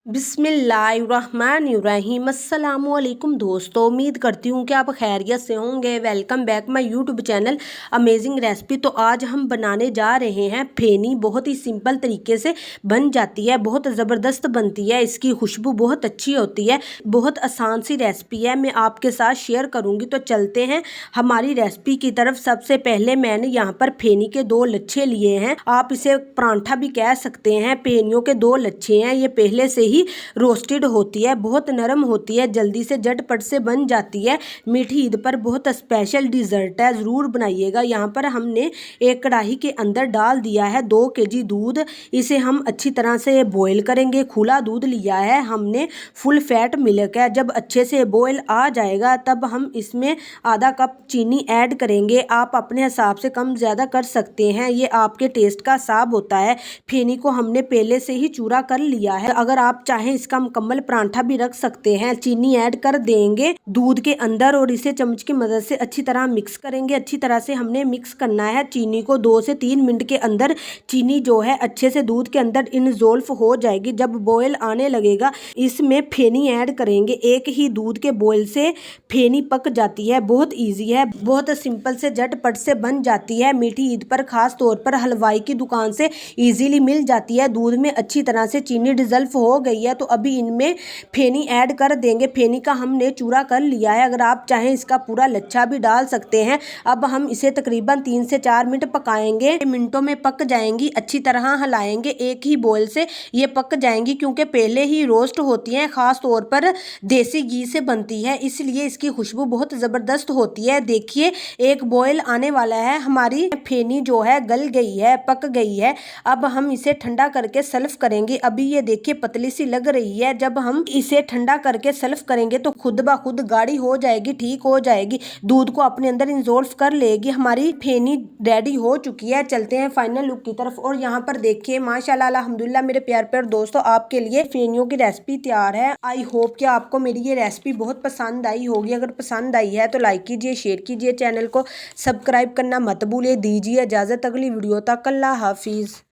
बिस्मिल्लाहिर्रहमानिर्रहीम अस्सलामुअलैकुम दोस्तों, उम्मीद करती हूँ कि आप खैरियत से होंगे। Welcome back my YouTube channel amazing recipe. तो आज हम बनाने जा रहे हैं फेनी। बहुत ही सिंपल तरीके से बन जाती है, बहुत ज़बरदस्त बनती है, इसकी खुशबू बहुत अच्छी होती है। बहुत आसान सी रेसिपी है, मैं आपके साथ शेयर करूँगी। तो चलते हैं हमारी रेसिपी की तरफ। सबसे पहले मैंने यहाँ पर फेनी के 2 लच्छे लिए हैं, आप इसे परांठा भी कह सकते हैं। फेनियों के 2 लच्छे हैं, ये पहले से ही रोस्टेड होती है, बहुत नरम होती है, जल्दी से झटपट से बन जाती है। मीठी ईद पर बहुत स्पेशल डिज़र्ट है, ज़रूर बनाइएगा। यहाँ पर हमने एक कढ़ाई के अंदर डाल दिया है 2 केजी दूध। इसे हम अच्छी तरह से बॉईल करेंगे। खुला दूध लिया है हमने, फुल फैट मिल्क है। जब अच्छे से बॉईल आ जाएगा तब हम इसमें आधा कप चीनी ऐड करेंगे। आप अपने हिसाब से कम ज़्यादा कर सकते हैं, ये आपके टेस्ट का हिसाब होता है। फेनी को हमने पहले से ही चूरा कर लिया है, अगर आप चाहें इसका मुकम्मल परांठा भी रख सकते हैं। चीनी ऐड कर देंगे दूध के अंदर और इसे चम्मच की मदद से अच्छी तरह मिक्स करेंगे। अच्छी तरह से हमने मिक्स करना है चीनी को। 2 से 3 मिनट के अंदर चीनी जो है अच्छे से दूध के अंदर इनजोल्व हो जाएगी। जब बॉयल आने लगेगा इसमें फेनी ऐड करेंगे। एक ही दूध के बॉयल से फेनी पक जाती है। बहुत ईजी है, बहुत सिंपल से झटपट से बन जाती है। मीठी ईद पर खास तौर पर हलवाई की दुकान से इजीली मिल जाती है। दूध में अच्छी तरह से चीनी डिजल्व हो गई है, तो अभी इनमें फेनी ऐड कर देंगे। फेनी का हमने चूरा कर लिया है, अगर आप चाहें इसका पूरा लच्छा भी डाल सकते हैं। अब हम इसे तकरीबन 3 से 4 मिनट पकाएंगे। मिनटों में पक जाएंगी, अच्छी तरह हिलाएंगे। एक ही बॉयल से ये पक जाएंगी, क्योंकि पहले ही रोस्ट होती हैं। खास तौर पर देसी घी से बनती है, इसलिए इसकी खुशबू बहुत ज़बरदस्त होती है। देखिए एक बॉयल आने वाला है, हमारी फेनी जो है गल गई है, पक गई है। अब हम इसे ठंडा करके सर्व करेंगे। अभी ये देखिए पतली सी लग रही है, जब हम इसे ठंडा करके सर्व करेंगे तो खुद ब खुद गाढ़ी हो जाएगी, ठीक हो जाएगी, दूध को अपने अंदर इंजोल्व कर लेगी। हमारी फेनी रेडी हो चुकी है। चलते हैं फाइनल लुक की तरफ। और यहाँ पर देखिए माशाल्लाह अल्हम्दुलिल्लाह मेरे प्यार प्यार दोस्तों, आपके लिए फेनियों की रेसिपी तैयार है। आई होप कि आपको मेरी ये रेसिपी बहुत पसंद आई होगी। अगर पसंद आई है तो लाइक कीजिए, शेयर कीजिए, चैनल को सब्सक्राइब करना मत भूलिए। दीजिए इजाज़त अगली वीडियो तक। अल्लाह हाफिज़।